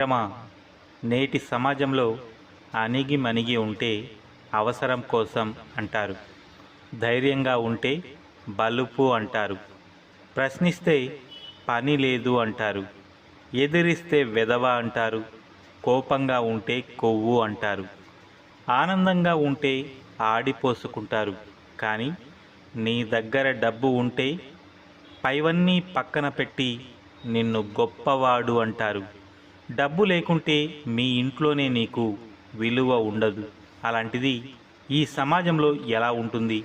మిత్రమా, నేటి సమాజంలో అణిగిమణిగి ఉంటే అవసరం కోసం అంటారు. ధైర్యంగా ఉంటే బలుపు అంటారు. ప్రశ్నిస్తే పని లేదు అంటారు. ఎదిరిస్తే వెధవ అంటారు. కోపంగా ఉంటే కొవ్వు అంటారు. ఆనందంగా ఉంటే ఆడిపోసుకుంటారు. కానీ నీ దగ్గర డబ్బు ఉంటే పైవన్నీ పక్కన పెట్టి నిన్ను గొప్పవాడు అంటారు. డబ్బు లేకుంటే మీ ఇంట్లోనే నీకు విలువ ఉండదు. అలాంటిది ఈ సమాజంలో ఎలా ఉంటుంది?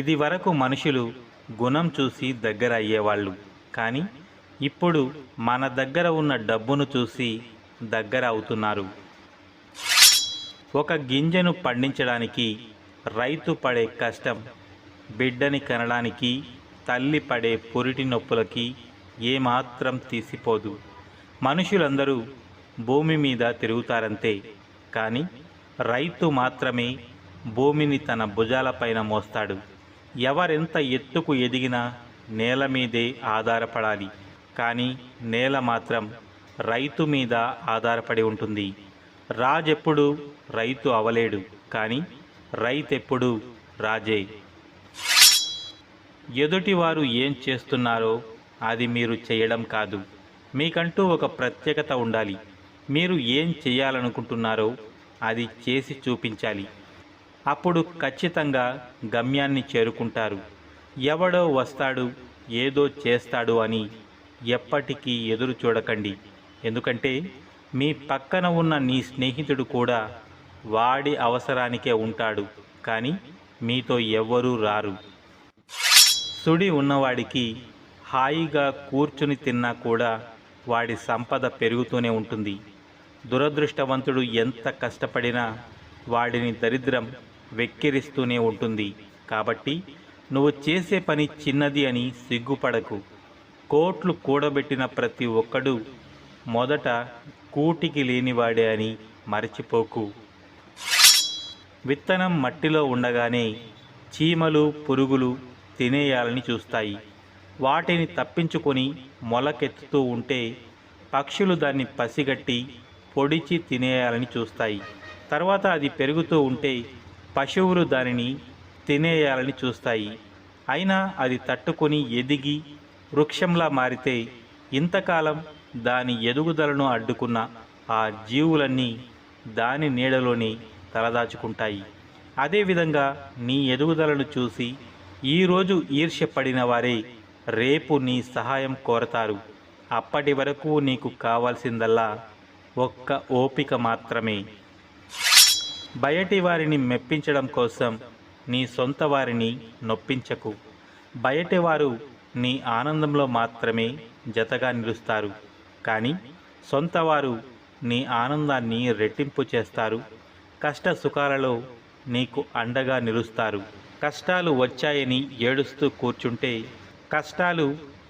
ఇది వరకు మనుషులు గుణం చూసి దగ్గర అయ్యేవాళ్ళు. కానీ ఇప్పుడు మన దగ్గర ఉన్న డబ్బును చూసి దగ్గర అవుతున్నారు. ఒక గింజను పండించడానికి రైతు పడే కష్టం బిడ్డని కనడానికి తల్లి పడే పురిటి నొప్పులకి ఏమాత్రం తీసిపోదు. మనుషులందరూ భూమి మీద తిరుగుతారంతే, కానీ రైతు మాత్రమే భూమిని తన భుజాలపైన మోస్తాడు. ఎవరెంత ఎత్తుకు ఎదిగినా నేల మీదే ఆధారపడాలి. కానీ నేల మాత్రం రైతు మీద ఆధారపడి ఉంటుంది. రాజెప్పుడు రైతు అవలేడు, కానీ రైతెప్పుడు రాజే. ఎదుటివారు ఏం చేస్తున్నారో అది మీరు చేయడం కాదు. మీకంటూ ఒక ప్రత్యేకత ఉండాలి. మీరు ఏం చేయాలనుకుంటున్నారో అది చేసి చూపించాలి. అప్పుడు ఖచ్చితంగా గమ్యాన్ని చేరుకుంటారు. ఎవడో వస్తాడు, ఏదో చేస్తాడు అని ఎప్పటికీ ఎదురు చూడకండి. ఎందుకంటే మీ పక్కన ఉన్న నీ స్నేహితుడు కూడా వాడి అవసరానికే ఉంటాడు, కానీ మీతో ఎవ్వరూ రారు. సుడి ఉన్నవాడికి హాయిగా కూర్చుని తిన్నా కూడా వాడి సంపద పెరుగుతూనే ఉంటుంది. దురదృష్టవంతుడు ఎంత కష్టపడినా వాడిని దరిద్రం వెక్కిరిస్తూనే ఉంటుంది. కాబట్టి నువ్వు చేసే పని చిన్నది అని సిగ్గుపడకు. కోట్లు కూడబెట్టిన ప్రతి ఒక్కడు మొదట కూటికి లేనివాడే అని మరచిపోకు. విత్తనం మట్టిలో ఉండగానే చీమలు పురుగులు తినేయాలని చూస్తాయి. వాటిని తప్పించుకొని మొలకెత్తుతూ ఉంటే పక్షులు దాన్ని పసిగట్టి పొడిచి తినేయాలని చూస్తాయి. తర్వాత అది పెరుగుతూ ఉంటే పశువులు దానిని తినేయాలని చూస్తాయి. అయినా అది తట్టుకొని ఎదిగి వృక్షంలా మారితే ఇంతకాలం దాని ఎదుగుదలను అడ్డుకున్న ఆ జీవులన్నీ దాని నీడలోనే తలదాచుకుంటాయి. అదేవిధంగా నీ ఎదుగుదలను చూసి ఈరోజు ఈర్ష్యపడిన వారే రేపు నీ సహాయం కోరతారు. అప్పటి వరకు నీకు కావాల్సిందల్లా ఒక్క ఓపిక మాత్రమే. బయటి వారిని మెప్పించడం కోసం నీ సొంత వారిని నొప్పించకు. బయటి వారు నీ ఆనందంలో మాత్రమే జతగా నిలుస్తారు, కానీ సొంతవారు నీ ఆనందాన్ని రెట్టింపు చేస్తారు. కష్ట సుఖాలలో నీకు అండగా నిలుస్తారు. కష్టాలు వచ్చాయని ఏడుస్తూ కూర్చుంటే కష్టాలు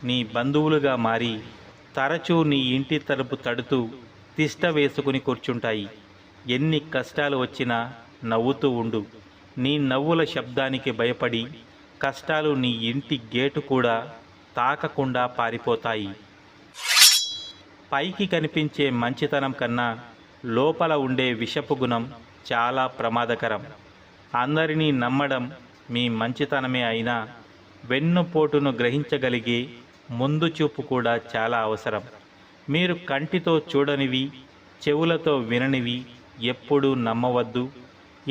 నీ బంధువులుగా మారి తరచూ నీ ఇంటి తలుపు తడుతూ తిష్ట వేసుకుని కూర్చుంటాయి. ఎన్ని కష్టాలు వచ్చినా నవ్వుతూ ఉండు. నీ నవ్వుల శబ్దానికి భయపడి కష్టాలు నీ ఇంటి గేటు కూడా తాకకుండా పారిపోతాయి. పైకి కనిపించే మంచితనం కన్నా లోపల ఉండే విషపు గుణం చాలా ప్రమాదకరం. అందరినీ నమ్మడం మీ మంచితనమే అయినా వెన్నుపోటును గ్రహించగలిగే ముందు చూపు కూడా చాలా అవసరం. మీరు కంటితో చూడనివి, చెవులతో విననివి ఎప్పుడూ నమ్మవద్దు,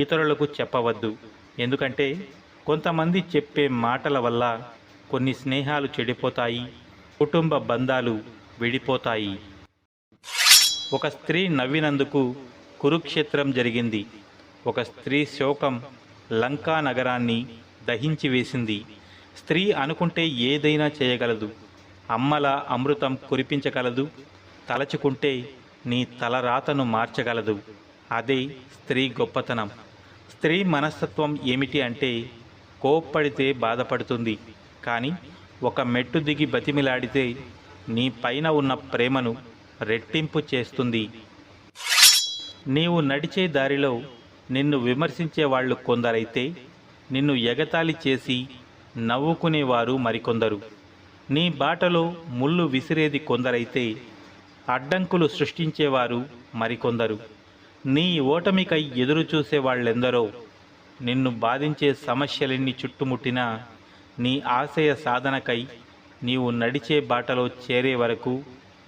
ఇతరులకు చెప్పవద్దు. ఎందుకంటే కొంతమంది చెప్పే మాటల వల్ల కొన్ని స్నేహాలు చెడిపోతాయి, కుటుంబ బంధాలు విడిపోతాయి. ఒక స్త్రీ నవ్వినందుకు కురుక్షేత్రం జరిగింది. ఒక స్త్రీ శోకం లంకా నగరాన్ని దహించి వేసింది. స్త్రీ అనుకుంటే ఏదైనా చేయగలదు. అమ్మల అమృతం కురిపించగలదు. తలచుకుంటే నీ తలరాతను మార్చగలదు. అదే స్త్రీ గొప్పతనం. స్త్రీ మనస్తత్వం ఏమిటి అంటే కోప్పడితే బాధపడుతుంది, కానీ ఒక మెట్టు దిగి బతిమిలాడితే నీ పైన ఉన్న ప్రేమను రెట్టింపు చేస్తుంది. నీవు నడిచే దారిలో నిన్ను విమర్శించే వాళ్ళు కొందరైతే నిన్ను ఎగతాళి చేసి నవ్వుకునేవారు మరికొందరు. నీ బాటలో ముళ్ళు విసిరేది కొందరైతే అడ్డంకులు సృష్టించేవారు మరికొందరు. నీ ఓటమికై ఎదురు చూసే వాళ్ళెందరో. నిన్ను బాధించే సమస్యలెన్ని చుట్టుముట్టినా నీ ఆశయ సాధనకై నీవు నడిచే బాటలో చేరే వరకు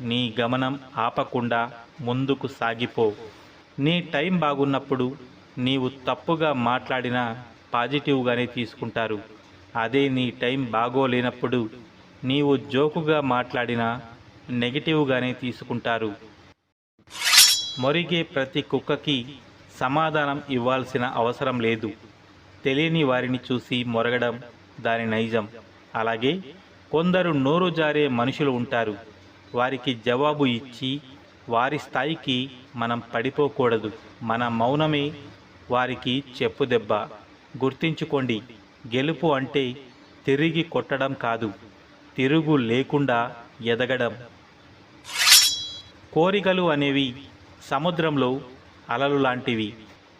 నీ గమనం ఆపకుండా ముందుకు సాగిపో. నీ టైం బాగున్నప్పుడు నీవు తప్పుగా మాట్లాడినా పాజిటివ్గానే తీసుకుంటారు. అదే నీ టైం బాగోలేనప్పుడు నీవు జోకుగా మాట్లాడినా నెగిటివ్గానే తీసుకుంటారు. మొరిగే ప్రతి కుక్కకి సమాధానం ఇవ్వాల్సిన అవసరం లేదు. తెలియని వారిని చూసి మొరగడం దాని నైజం. అలాగే కొందరు నోరు జారే మనుషులు ఉంటారు. వారికి జవాబు ఇచ్చి వారి స్థాయికి మనం పడిపోకూడదు. మన మౌనమే వారికి చెప్పుదెబ్బ. గుర్తించుకోండి, గెలుపు అంటే తిరిగి కొట్టడం కాదు, తిరుగు లేకుండా ఎదగడం. కోరికలు అనేవి సముద్రంలో అలలు లాంటివి.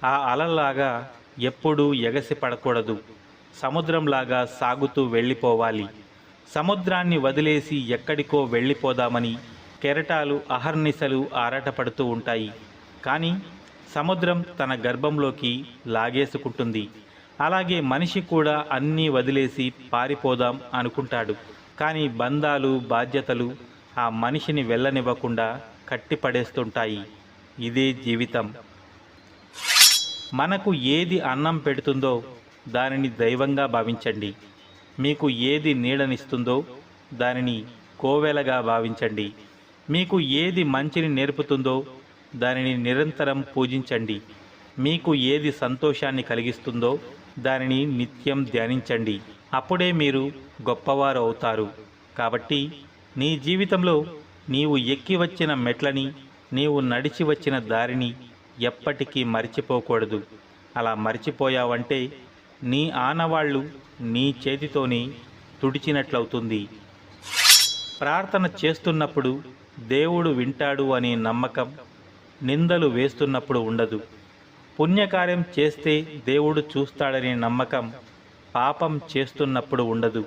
ఆ అలలాగా ఎప్పుడూ ఎగసి పడకూడదు. సముద్రంలాగా సాగుతూ వెళ్ళిపోవాలి. సముద్రాన్ని వదిలేసి ఎక్కడికో వెళ్ళిపోదామని కెరటాలు అహర్నిశలు ఆరాటపడుతూ ఉంటాయి. కానీ సముద్రం తన గర్భంలోకి లాగేసుకుంటుంది. అలాగే మనిషి కూడా అన్నీ వదిలేసి పారిపోదాం అనుకుంటాడు. కానీ బంధాలు, బాధ్యతలు ఆ మనిషిని వెళ్ళనివ్వకుండా కట్టిపడేస్తుంటాయి. ఇదే జీవితం. మనకు ఏది అన్నం పెడుతుందో దానిని దైవంగా భావించండి. మీకు ఏది నీడనిస్తుందో దానిని కోవెలగా భావించండి. మీకు ఏది మంచిని నేర్పుతుందో దానిని నిరంతరం పూజించండి. మీకు ఏది సంతోషాన్ని కలిగిస్తుందో దానిని నిత్యం ధ్యానించండి. అప్పుడే మీరు గొప్పవారు అవుతారు. కాబట్టి నీ జీవితంలో నీవు ఎక్కి వచ్చిన మెట్లని, నీవు నడిచి వచ్చిన దారిని ఎప్పటికీ మరిచిపోకూడదు. అలా మరిచిపోయావంటే నీ ఆనవాళ్ళు నీ చేతితోనే తుడిచినట్లవుతుంది. ప్రార్థన చేస్తున్నప్పుడు దేవుడు వింటాడు అనే నమ్మకం నిందలు వేస్తున్నప్పుడు ఉండదు. పుణ్యకార్యం చేస్తే దేవుడు చూస్తాడనే నమ్మకం పాపం చేస్తున్నప్పుడు ఉండదు.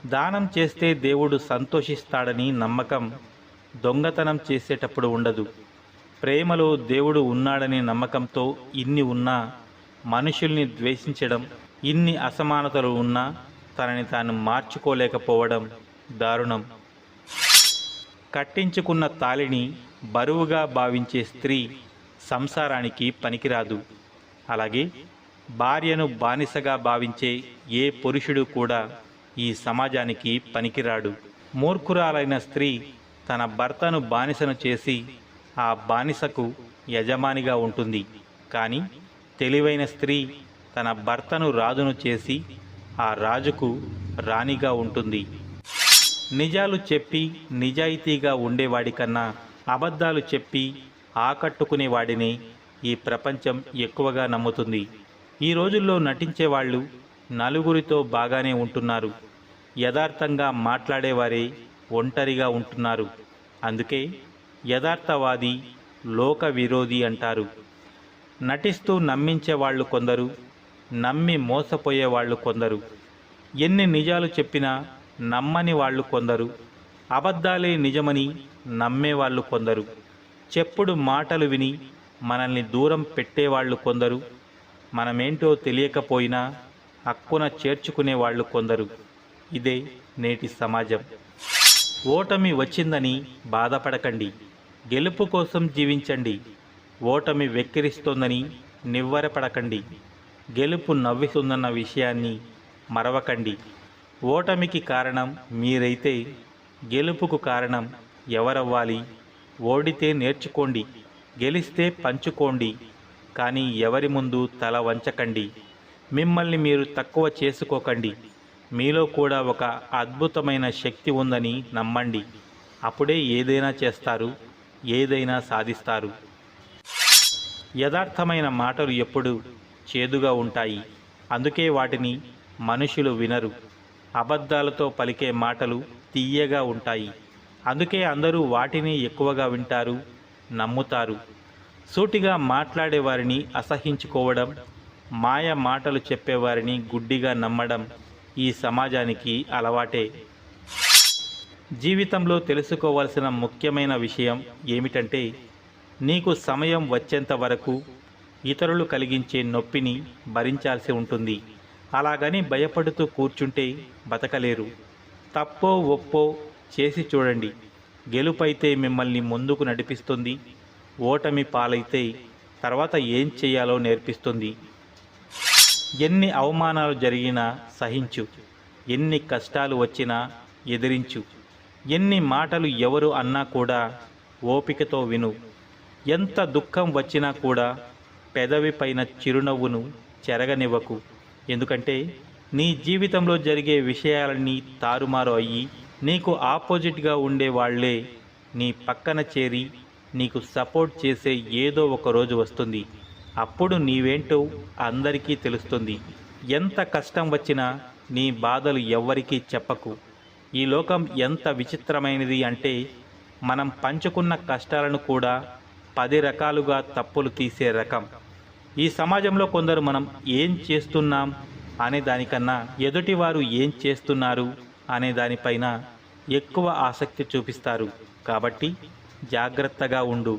దానం చేస్తే దేవుడు సంతోషిస్తాడని నమ్మకం దొంగతనం చేసేటప్పుడు ఉండదు. ప్రేమలో దేవుడు ఉన్నాడనే నమ్మకంతో ఇన్ని ఉన్నా మనుషుల్ని ద్వేషించడం, ఇన్ని అసమానతలు ఉన్నా తనని తాను మార్చుకోలేకపోవడం దారుణం. కట్టించుకున్న తాళిని బరువుగా భావించే స్త్రీ సంసారానికి పనికిరాదు. అలాగే భార్యను బానిసగా భావించే ఏ పురుషుడు కూడా ఈ సమాజానికి పనికిరాడు. మూర్ఖురాలైన స్త్రీ తన భర్తను బానిసను చేసి ఆ బానిసకు యజమానిగా ఉంటుంది. కానీ తెలివైన స్త్రీ తన భర్తను రాజును చేసి ఆ రాజుకు రాణిగా ఉంటుంది. నిజాలు చెప్పి నిజాయితీగా ఉండేవాడికన్నా అబద్ధాలు చెప్పి ఆకట్టుకునేవాడిని ఈ ప్రపంచం ఎక్కువగా నమ్ముతుంది. ఈ రోజుల్లో నటించేవాళ్ళు నలుగురితో బాగానే ఉంటున్నారు. యథార్థంగా మాట్లాడేవారే ఒంటరిగా ఉంటున్నారు. అందుకే యథార్థవాది లోక విరోధి అంటారు. నటిస్తూ నమ్మించేవాళ్ళు కొందరు, నమ్మి మోసపోయేవాళ్ళు కొందరు. ఎన్ని నిజాలు చెప్పినా నమ్మని వాళ్ళు కొందరు, అబద్ధాలే నిజమని నమ్మేవాళ్ళు కొందరు, చెప్పుడు మాటలు విని మనల్ని దూరం పెట్టేవాళ్ళు కొందరు, మనమేంటో తెలియకపోయినా హక్కున చేర్చుకునేవాళ్ళు కొందరు. ఇదే నేటి సమాజం. ఓటమి వచ్చిందని బాధపడకండి, గెలుపు కోసం జీవించండి. ఓటమి వెక్కిరిస్తోందని నివ్వరపడకండి, గెలుపు నవ్విస్తుందన్న విషయాన్ని మరవకండి. ఓటమికి కారణం మీరైతే గెలుపుకు కారణం ఎవరవ్వాలి? ఓడితే నేర్చుకోండి, గెలిస్తే పంచుకోండి. కానీ ఎవరి ముందు తల వంచకండి. మిమ్మల్ని మీరు తక్కువ చేసుకోకండి. మీలో కూడా ఒక అద్భుతమైన శక్తి ఉందని నమ్మండి. అప్పుడే ఏదైనా చేస్తారు, ఏదైనా సాధిస్తారు. యథార్థమైన మాటలు ఎప్పుడు చేదుగా ఉంటాయి. అందుకే వాటిని మనుషులు వినరు. అబద్ధాలతో పలికే మాటలు తీయగా ఉంటాయి. అందుకే అందరూ వాటిని ఎక్కువగా వింటారు, నమ్ముతారు. సూటిగా మాట్లాడేవారిని అసహించుకోవడం, మాయ మాటలు చెప్పేవారిని గుడ్డిగా నమ్మడం ఈ సమాజానికి అలవాటే. జీవితంలో తెలుసుకోవాల్సిన ముఖ్యమైన విషయం ఏమిటంటే, నీకు సమయం వచ్చేంత వరకు ఇతరులు కలిగించే నొప్పిని భరించాల్సి ఉంటుంది. అలాగని భయపడుతూ కూర్చుంటే బతకలేరు. తప్పో ఒప్పో చేసి చూడండి. గెలుపైతే మిమ్మల్ని ముందుకు నడిపిస్తుంది, ఓటమి పాలైతే తర్వాత ఏం చేయాలో నేర్పిస్తుంది. ఎన్ని అవమానాలు జరిగినా సహించు, ఎన్ని కష్టాలు వచ్చినా ఎదిరించు, ఎన్ని మాటలు ఎవరు అన్నా కూడా ఓపికతో విను. ఎంత దుఃఖం వచ్చినా కూడా పెదవి పైన చిరునవ్వును చెరగనివ్వకు. ఎందుకంటే నీ జీవితంలో జరిగే విషయాలన్నీ తారుమారు అయ్యి నీకు ఆపోజిట్గా ఉండే వాళ్ళే నీ పక్కన చేరి నీకు సపోర్ట్ చేసే ఏదో ఒక రోజు వస్తుంది. అప్పుడు నీవేంటో అందరికీ తెలుస్తుంది. ఎంత కష్టం వచ్చినా నీ బాధలు ఎవ్వరికీ చెప్పకు. ఈ లోకం ఎంత విచిత్రమైనది అంటే, మనం పంచుకున్న కష్టాలను కూడా 10 రకాలుగా తప్పులు తీసే రకం. ఈ సమాజంలో కొందరు మనం ఏం చేస్తున్నాం అనే దానికన్నా ఎదుటివారు ఏం చేస్తున్నారు అనే దానిపైన ఎక్కువ ఆసక్తి చూపిస్తారు. కాబట్టి జాగ్రత్తగా ఉండు.